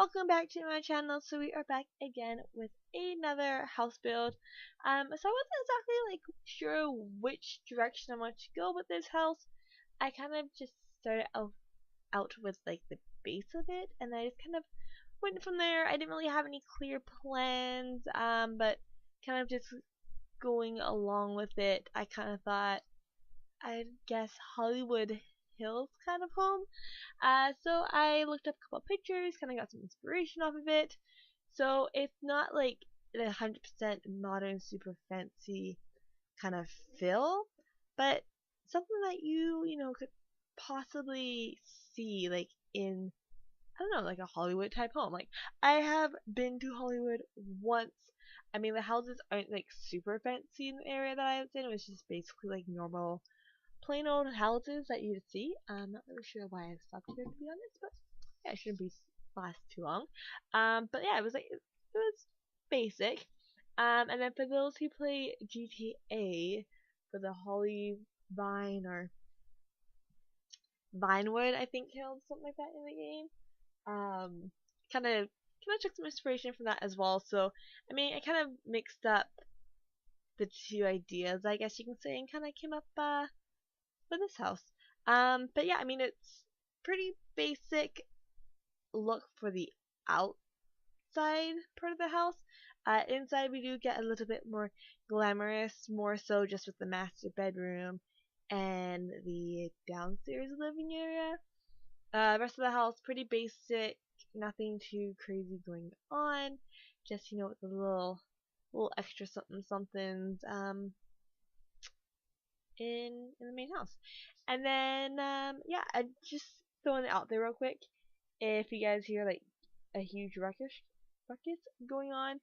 welcome back to my channel. So we are back again with another house build. So I wasn't exactly sure which direction I want to go with this house. I kind of just started out with the base of it, and I just kind of went from there. I didn't really have any clear plans, but kind of just going along with it. I kind of thought, I guess Hollywood Hills kind of home. So I looked up a couple of pictures, kind of got some inspiration off of it. So it's not like the 100% modern, super fancy kind of feel, but something that you could possibly see in, I don't know, like a Hollywood type home. I have been to Hollywood once. I mean, the houses aren't super fancy in the area that I was in. It was just basically normal plain old houses that you'd see. I'm not really sure why I stopped here, to be honest, but yeah, it shouldn't be last too long. But yeah, it was basic. And then for those who play GTA, for the Holly Vine or Vinewood, I think killed something like that in the game. Kind of took some inspiration from that as well. So I mean, I kind of mixed up the two ideas, I guess you can say, and kind of came up for this house. But yeah, I mean, it's pretty basic look for the outside part of the house. Inside we do get a little bit more glamorous, more so just with the master bedroom and the downstairs living area. Rest of the house pretty basic, nothing too crazy going on. Just with the little extra something somethings in the main house. And then yeah, I just throwing it out there real quick. If you guys hear a huge ruckus going on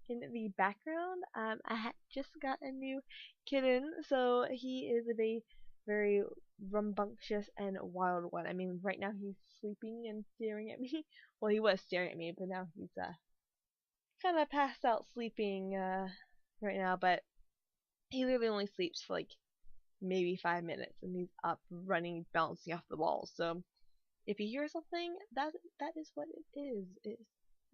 in the background, I just got a new kitten, so he is a very rambunctious and wild one. I mean, right now he's sleeping and staring at me. Well, he was staring at me, but now he's kind of passed out sleeping right now. But he literally only sleeps for maybe 5 minutes, and he's up running, bouncing off the walls. So if you hear something, that is what it is. It's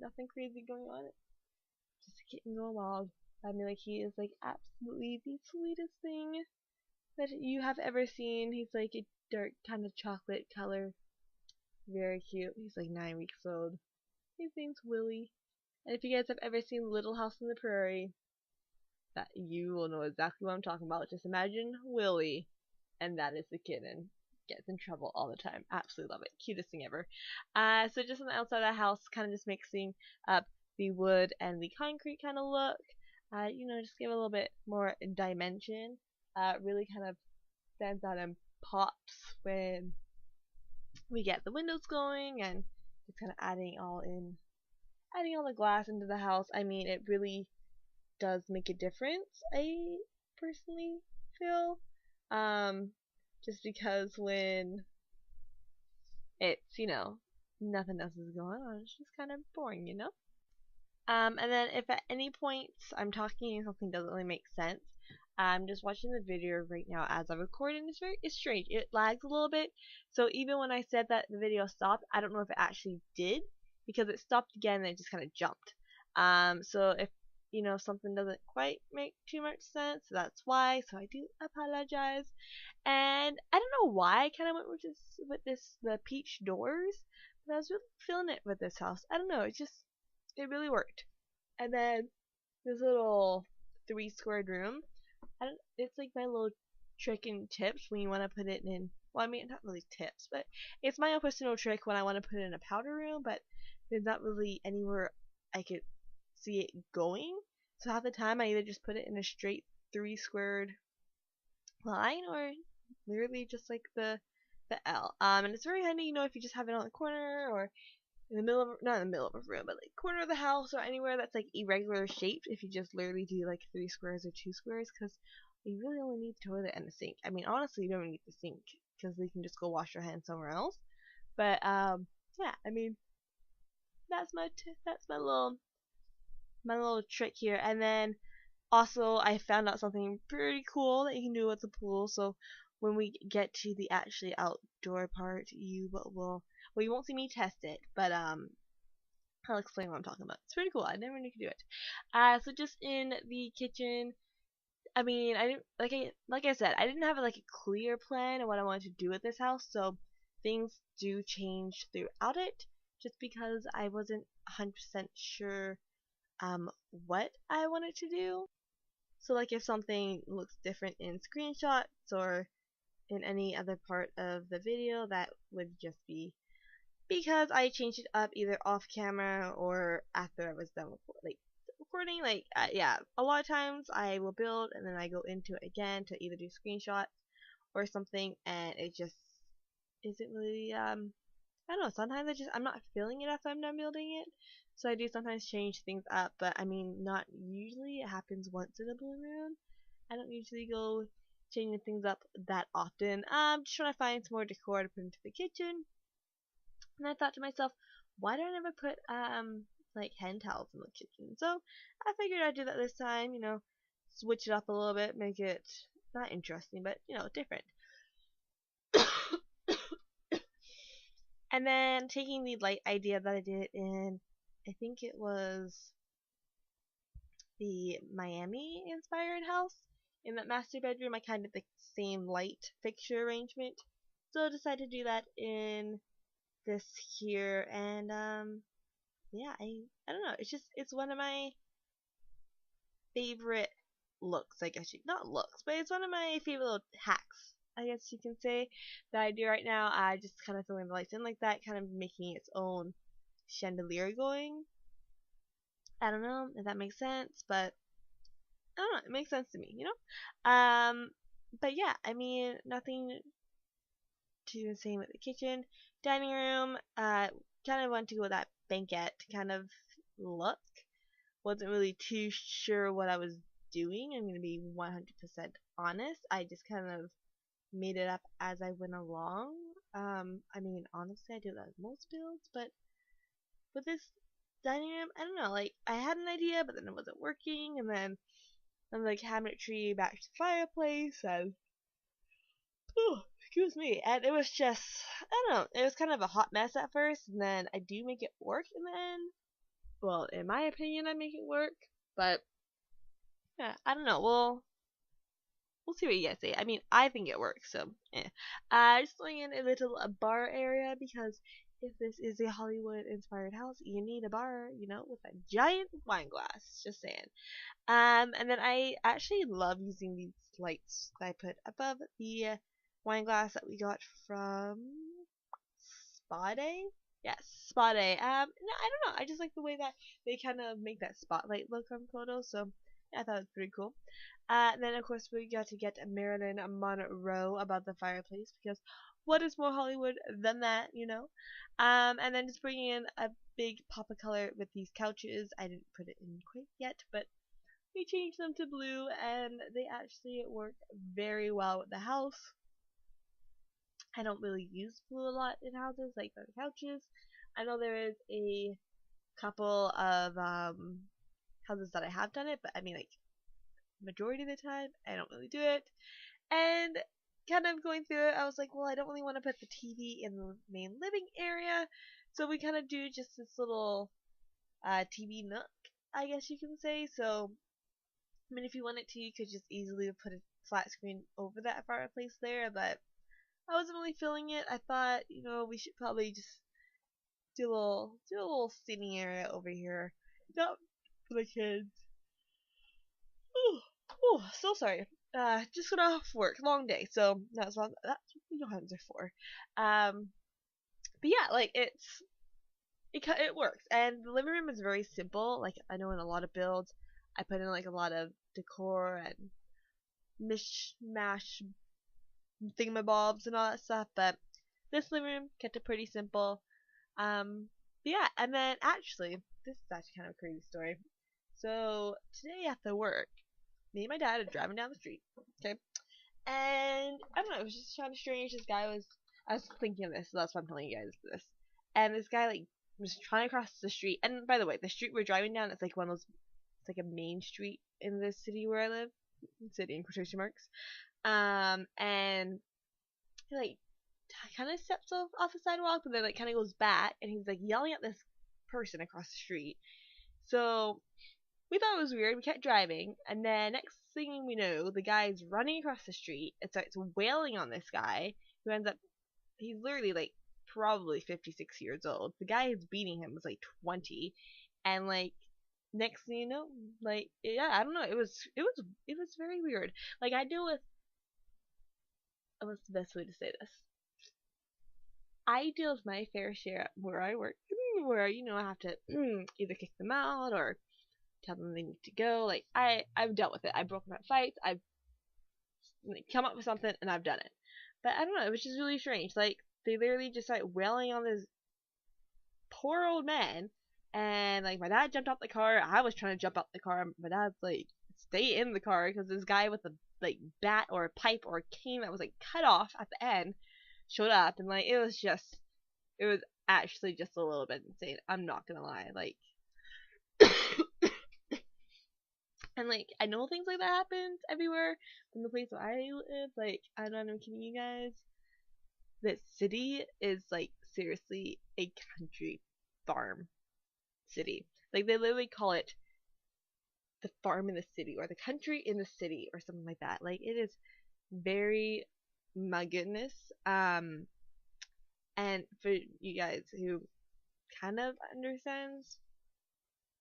nothing crazy going on. It's just a kitten going wild. I mean, he is absolutely the sweetest thing that you have ever seen. He's a dark kind of chocolate color, very cute. He's 9 weeks old. His name's Willie. And if you guys have ever seen Little House on the Prairie, that you will know exactly what I'm talking about. Just imagine Willie, and that is the kitten. Gets in trouble all the time. Absolutely love it. Cutest thing ever. So just on the outside of the house, kind of just mixing up the wood and the concrete kind of look. Just give a little bit more dimension. Really kind of stands out and pops when we get the windows going, and just kind of adding all the glass into the house. I mean, it really does make a difference, I personally feel. Just because when it's, nothing else is going on, it's just kind of boring. And then if at any point I'm talking and something doesn't really make sense, I'm just watching the video right now as I record, and it's strange. It lags a little bit, so even when I said that the video stopped, I don't know if it actually did, because it stopped again and it just kind of jumped. So if something doesn't quite make too much sense, that's why. So I do apologize. And I don't know why I kind of went with the peach doors, but I was really feeling it with this house. I don't know, it really worked. And then this little 3 squared room, it's my little trick and tips when you want to put it in. Well, I mean, not really tips, but it's my own personal trick when I want to put it in a powder room, but there's not really anywhere I could see it going. So half the time I either just put it in a straight 3 squared line, or literally just the L. And it's very handy, if you just have it on the corner, or in the middle of, not in the middle of a room, but corner of the house, or anywhere that's irregular shaped. If you just literally do 3 squares or 2 squares, because you really only need the toilet and the sink. I mean, honestly, you don't even need the sink, because you can just go wash your hands somewhere else. But yeah, I mean, that's my little trick here. And then also, I found out something pretty cool that you can do with the pool. So when we get to the actually outdoor part, you won't see me test it, but I'll explain what I'm talking about. It's pretty cool. I never knew you could do it. So just in the kitchen, I mean, I didn't like I said, I didn't have like a clear plan of what I wanted to do with this house, so things do change throughout it, just because I wasn't 100% sure what I wanted to do. So like if something looks different in screenshots or in any other part of the video, that would just be because I changed it up either off camera or after I was done with recording. Yeah, a lot of times I will build and then I go into it again to either do screenshots or something, and it just isn't really I don't know. Sometimes I'm not feeling it after I'm done building it, so I do sometimes change things up. But I mean, not usually. It happens once in a blue moon. I don't usually go changing things up that often. Just trying to find some more decor to put into the kitchen. And I thought to myself, why don't I never put like hen towels in the kitchen? So I figured I'd do that this time, switch it up a little bit, make it not interesting, but different. And then taking the light idea that I did in, I think it was the Miami inspired house. In that master bedroom, I kind of the same light fixture arrangement. So I decided to do that in this here, and yeah, I don't know, it's one of my favorite looks, I guess not looks, but it's one of my favorite little hacks, I guess you can say, that I do right now. I just kind of throwing the lights in like that, kind of making its own chandelier going. I don't know if that makes sense, but I don't know, it makes sense to me, but yeah, I mean, nothing too insane with the kitchen. Dining room, kind of went to go with that banquette kind of look. Wasn't really too sure what I was doing. I'm gonna be 100% honest. I just kind of made it up as I went along. I mean, honestly, I do that with most builds, but with this dining room, I don't know. Like, I had an idea, but then it wasn't working, and then I'm like cabinetry back to fireplace, and oh, excuse me. And it was just, I don't know. It was kind of a hot mess at first, and then I do make it work in the end. Well, in my opinion, I make it work, but yeah, I don't know. We'll see what you guys say. I mean, I think it works, so eh. Just going in a little bar area, because if this is a Hollywood-inspired house, you need a bar, with a giant wine glass. Just saying. And then I actually love using these lights that I put above the wine glass that we got from Spa Day. Yes, Spa Day. No, I don't know. I just like the way that they kind of make that spotlight look on photos. So yeah, I thought it was pretty cool. And then of course we got to get Marilyn Monroe above the fireplace, because what is more Hollywood than that? And then just bringing in a big pop of color with these couches. I didn't put it in quite yet, but we changed them to blue, and they actually work very well with the house. I don't really use blue a lot in houses, like on couches. I know there is a couple of houses that I have done it, but I mean, like, majority of the time, I don't really do it. And kind of going through it, I was like, well, I don't really want to put the TV in the main living area, so we kind of do just this little TV nook, I guess you can say. So I mean, if you wanted to, you could just easily put a flat screen over that fireplace there, but I wasn't really feeling it. I thought, we should probably just do a little sitting area over here. Not for the kids. Oh, so sorry. Just got off work, long day, so that's what hands are for. But yeah, like it works, and the living room is very simple. Like, I know in a lot of builds, I put in like a lot of decor and mishmash thingamabobs and all that stuff, but this living room kept it pretty simple. But yeah, and then actually, this is actually kind of a crazy story. So today after work, me and my dad are driving down the street, okay, and I don't know, it was just kind of strange. I was thinking of this, so that's why I'm telling you guys this. And this guy like was trying to cross the street, and by the way, the street we're driving down, it's like one of those, it's like a main street in the city where I live, city in quotation marks. And he like kind of steps off the sidewalk, but then like kind of goes back, and he's like yelling at this person across the street. So we thought it was weird. We kept driving, and then next thing we know, the guy's running across the street and starts wailing on this guy, who ends up, he's literally like probably 56 years old. The guy who's beating him was like 20, and like next thing you know, like, yeah, I don't know, it was very weird. Like, I deal with, what's the best way to say this? I deal with my fair share where I work, where I have to either kick them out or tell them they need to go. Like, I've dealt with it. I've broken up fights. I've like, come up with something and I've done it. But I don't know. It was just really strange. Like, they literally just started wailing on this poor old man. And like, my dad jumped out the car. I was trying to jump out the car. My dad's like, stay in the car, because this guy with a like bat or a pipe or a cane that was like cut off at the end showed up, and like, it was actually just a little bit insane. I'm not gonna lie. Like, and like, I know things like that happens everywhere in the place where I live. Like, I'm not even kidding you guys. This city is like seriously a country farm city. Like, they literally call it the farm in the city, or the country in the city, or something like that. Like, it is very, my goodness. And for you guys who kind of understands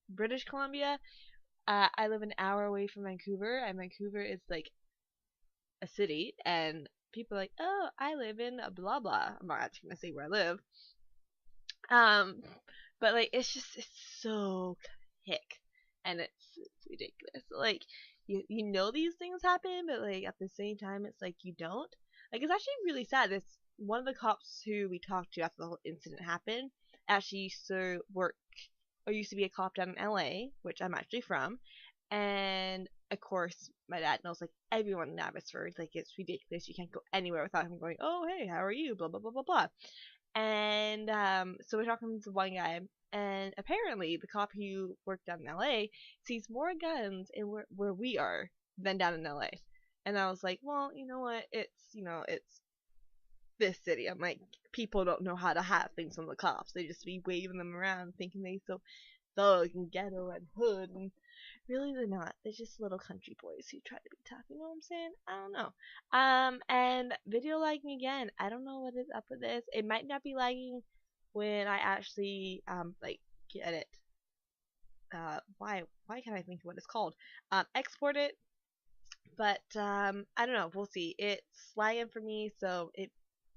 British Columbia, I live an hour away from Vancouver, and Vancouver is like a city, and people are like, oh, I live in blah blah. I'm not actually gonna say where I live. Um, but like, it's so hick, and it's ridiculous. Like, you know these things happen, but like at the same time, it's like you don't. Like, it's actually really sad. This one of the cops who we talked to after the whole incident happened actually used to work, or used to be a cop down in LA, which I'm actually from. And of course, my dad knows like everyone in Abbotsford. Like, it's ridiculous. You can't go anywhere without him going, "Oh, hey, how are you?" Blah blah blah blah blah. And so we're talking to one guy, and apparently the cop who worked down in LA sees more guns in where we are than down in LA. And I was like, well, you know what? It's this city. I'm like, people don't know how to have things from the cops. They just be waving them around thinking they so thug and ghetto and hood, and really they're not. They're just little country boys who try to be tough. You know what I'm saying? I don't know. And video lagging again. I don't know what is up with this. It might not be lagging when I actually like get it. Why can't I think of what it's called? Export it. But I don't know. We'll see. It's lagging for me, so it,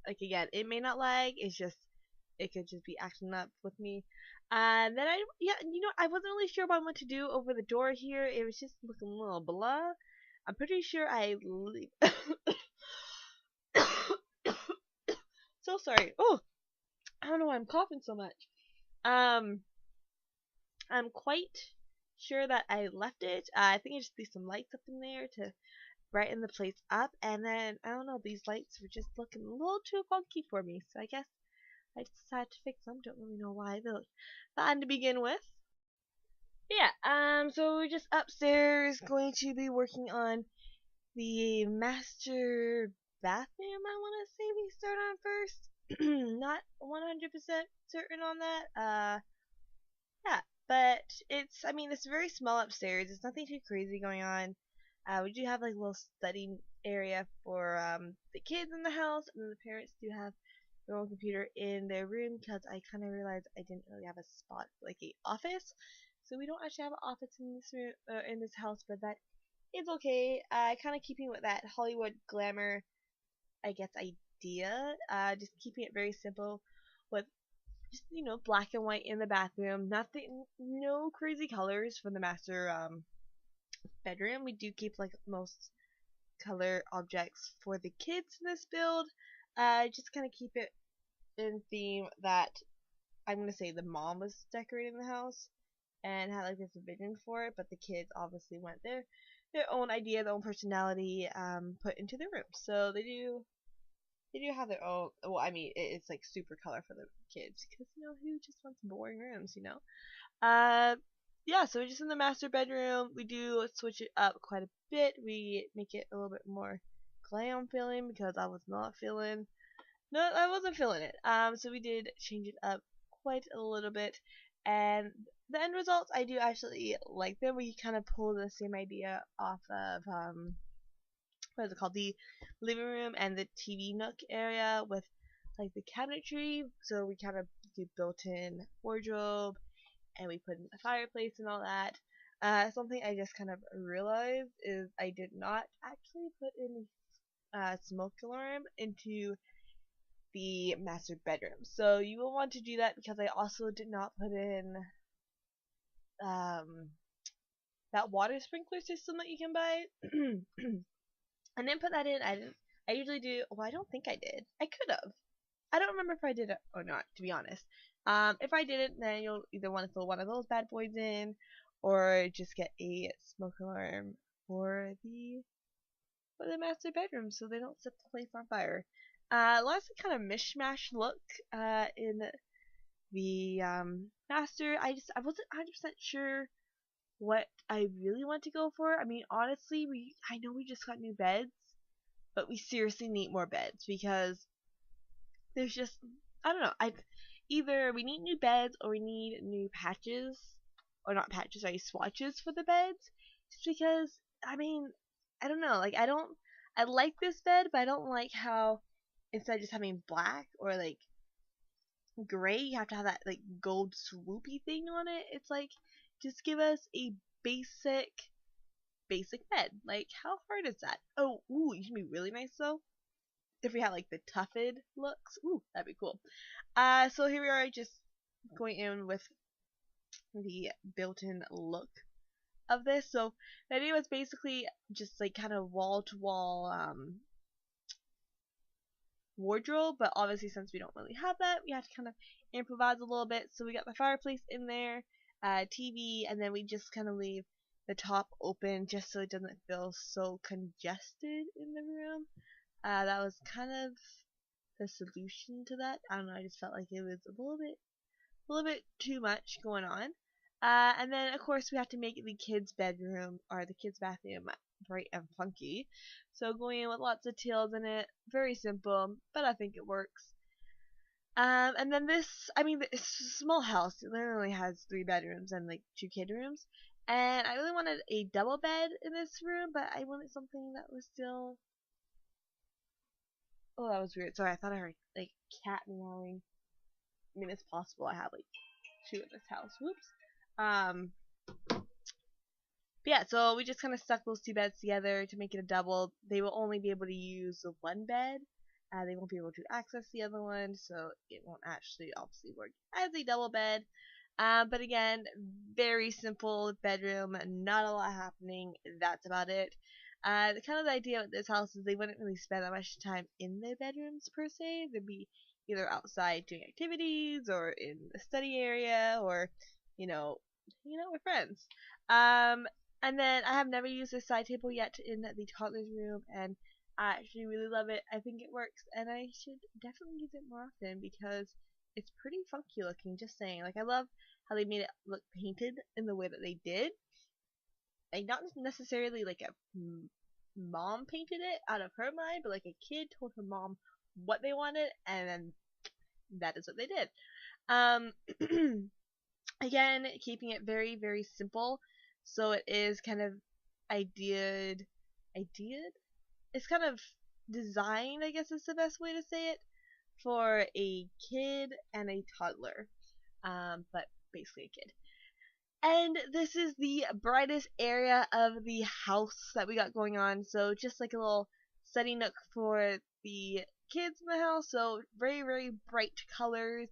like, again, it may not lag. It's just, it could just be acting up with me. And then I wasn't really sure about what to do over the door here. It was just looking a little blah. I'm pretty sure so sorry. Oh, I don't know why I'm coughing so much. Um, I'm quite sure that I left it. I think I just threw some lights up in there to brighten the place up, and then I don't know, these lights were just looking a little too funky for me, so I guess I decided to fix them. Don't really know why they looked fine to begin with. Yeah, so we're just upstairs going to be working on the master bathroom, I want to say we start on first. Not 100% certain on that. Yeah, but it's very small upstairs. It's nothing too crazy going on. We do have like a little study area for the kids in the house, and then the parents do have their own computer in their room, because I kind of realized I didn't really have a spot like a office, so we don't actually have an office in this room, in this house, but that is okay. Kind of keeping with that Hollywood glamour, I guess, idea. Just keeping it very simple with just black and white in the bathroom. Nothing, no crazy colors for the master bedroom. We do keep like most color objects for the kids in this build. Just kind of keep it in theme that I'm gonna say the mom was decorating the house and had like this vision for it, but the kids obviously went their own idea, their own personality put into their room. So they do have their own. Well, I mean, it's like super color for the kids, because who just wants boring rooms. Yeah, so we're just in the master bedroom. We do switch it up quite a bit. We make it a little bit more glam feeling, because I wasn't feeling it. So we did change it up quite a little bit. And the end results, I do actually like them. We kind of pull the same idea off of what is it called, the living room and the TV nook area with like the cabinetry. So we kind of do built-in wardrobe, and we put in a fireplace and all that. Something I just kind of realized is I did not actually put in smoke alarm into the master bedroom. So you will want to do that because I also did not put in um, that water sprinkler system that you can buy. I didn't put that in. I didn't. I usually do. Well, I don't think I did. I could have. I don't remember if I did it or not, to be honest. If I didn't, then you'll either want to throw one of those bad boys in, or just get a smoke alarm for the master bedroom so they don't set the place on fire. Lots of kind of mishmash look in the master. I wasn't 100% sure what I really want to go for. I mean, honestly, I know we just got new beds, but we seriously need more beds because there's just, I don't know. Either we need new beds or we need new patches, or not patches, sorry, swatches for the beds. Just because, I mean, I don't know. Like, I like this bed, but I don't like how instead of just having black or like gray, you have to have that like gold swoopy thing on it. It's like, just give us a basic bed. Like, how hard is that? Oh, ooh, you should be really nice though. If we had like the tufted looks, ooh, that'd be cool. So here we are, just going in with the built-in look of this. So the idea was basically just like kind of wall-to-wall wardrobe, but obviously since we don't really have that, we have to kind of improvise a little bit. So we got the fireplace in there, TV, and then we just kind of leave the top open just so it doesn't feel so congested in the room. That was kind of the solution to that. I don't know, I just felt like it was a little bit too much going on. And then of course we have to make the kids' bedroom or the kids' bathroom bright and funky. So going in with lots of tails in it, very simple, but I think it works. And then I mean, it's a small house. It literally has 3 bedrooms and like 2 kid rooms. And I really wanted a double bed in this room, but I wanted something that was still. Oh, that was weird. Sorry, I thought I heard like cat meowing. I mean, it's possible I have like 2 in this house. Whoops. Um, but yeah, so we just kind of stuck those 2 beds together to make it a double. They will only be able to use the one bed. They won't be able to access the other one, so it won't actually obviously work as a double bed. But again, very simple bedroom, not a lot happening. That's about it. The kind of the idea with this house is they wouldn't really spend that much time in their bedrooms per se. They'd be either outside doing activities or in the study area or, you know, hanging out with friends. And then I have never used this side table yet in the toddler's room, and I actually really love it. I think it works, and I should definitely use it more often because it's pretty funky looking. Just saying, like I love how they made it look painted in the way that they did. Like not necessarily like a mom painted it out of her mind, but like a kid told her mom what they wanted, and then that is what they did. Um, again, keeping it very very simple, so it is kind of ideaed. It's kind of designed, I guess is the best way to say it, for a kid and a toddler. But basically a kid. And this is the brightest area of the house that we got going on. So just like a little study nook for the kids in the house. So very, very bright colors.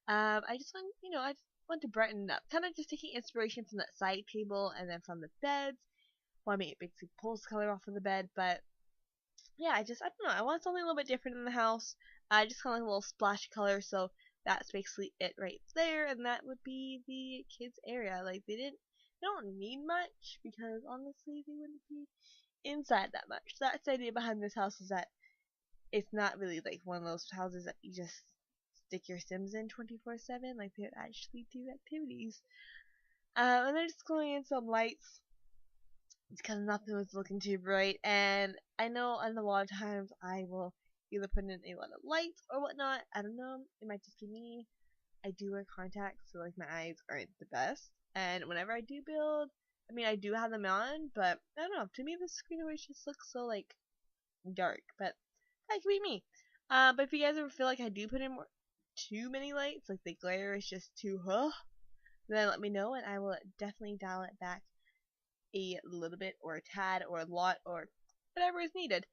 I just want, I just want to brighten it up. Kind of just taking inspiration from that side table and then from the beds. Well, I mean, it basically pulls color off of the bed, but yeah, I don't know. I want something a little bit different in the house. Just kind of like a little splash color. So that's basically it right there, and that would be the kids area. Like they don't need much because honestly they wouldn't be inside that much. So that's the idea behind this house, is that it's not really like one of those houses that you just stick your Sims in 24/7. Like they actually do activities. And they're just going in some lights because nothing was looking too bright. And I know, and a lot of times I will either put in a lot of lights or whatnot. I don't know. It might just be me. I do wear contacts, so like my eyes aren't the best. And whenever I do build, I mean I do have them on, but I don't know. To me, the screen always just looks so like dark. But that could be me. But if you guys ever feel like I do put in too many lights, like the glare is just too then let me know and I will definitely dial it back a little bit or a tad or a lot or whatever is needed.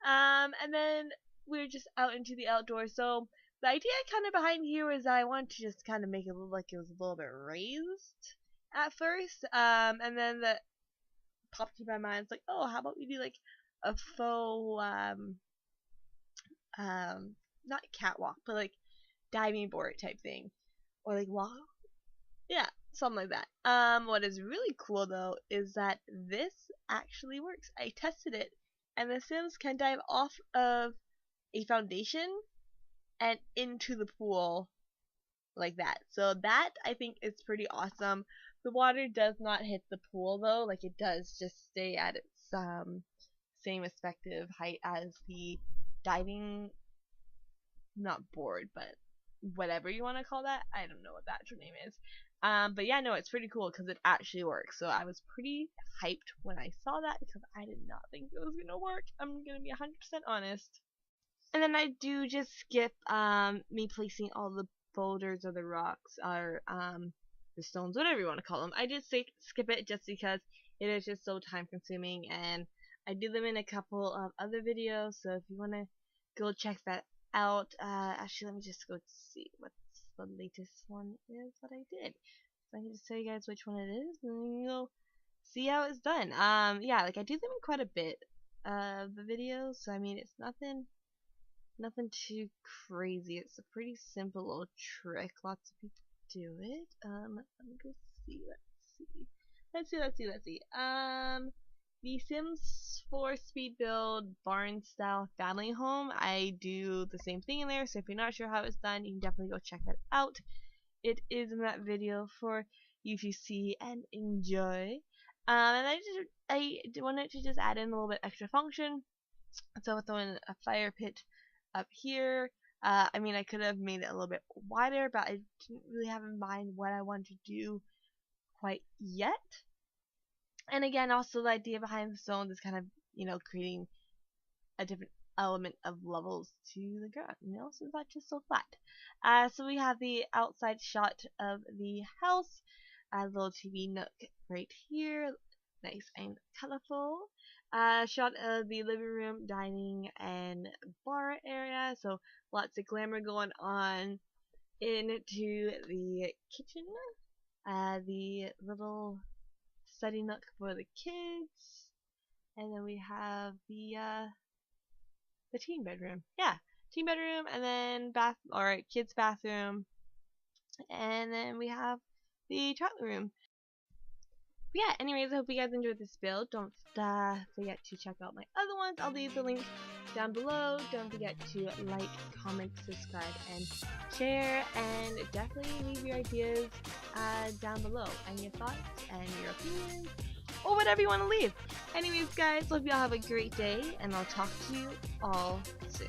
And then we're just out into the outdoors. So the idea kind of behind here was I wanted to just kind of make it look like it was a little bit raised at first. And then that popped in my mind. It's like, oh, how about we do like a faux not catwalk, but like diving board type thing, or like walk. Yeah, something like that. What is really cool though is that this actually works. I tested it, and the Sims can dive off of a foundation and into the pool like that. So that I think is pretty awesome. The water does not hit the pool though, like it does just stay at its same respective height as the diving, not board, but whatever you want to call that. I don't know what the actual name is. But yeah, no, it's pretty cool because it actually works. So I was pretty hyped when I saw that because I did not think it was gonna work. I'm gonna be 100% honest. And then I do just skip me placing all the boulders or the rocks or the stones, whatever you want to call them. I did skip it just because it is just so time consuming, and I do them in a couple of other videos. So if you want to go check that out, actually let me just go see what the latest one is that I did. So I can just tell you guys which one it is, and you'll see how it's done. Yeah, like I do them in quite a bit of the videos, so I mean it's nothing too crazy. It's a pretty simple little trick. Lots of people do it. Let me go see. Let's see. The Sims 4 speed build barn style family home. I do the same thing in there, so if you're not sure how it's done, you can definitely go check that out. It is in that video for you to see and enjoy. And I wanted to just add in a little bit extra function. So I'll throw in a fire pit up here. I mean, I could have made it a little bit wider, but I didn't really have in mind what I wanted to do quite yet. And again, also the idea behind the stones is kind of, you know, creating a different element of levels to the ground, you know, so it's not just so flat. So we have the outside shot of the house, a little TV nook right here, nice and colorful. Shot of the living room, dining, and bar area, so lots of glamour going on. Into the kitchen, the little study nook for the kids, and then we have the teen bedroom. Yeah, teen bedroom, and then kids bathroom, and then we have the toilet room. But yeah, anyways, I hope you guys enjoyed this build. Don't forget to check out my other ones. I'll leave the link down below. Don't forget to like, comment, subscribe, and share. And definitely leave your ideas down below. And your thoughts and your opinions. Or whatever you want to leave. Anyways, guys, hope y'all have a great day. And I'll talk to you all soon.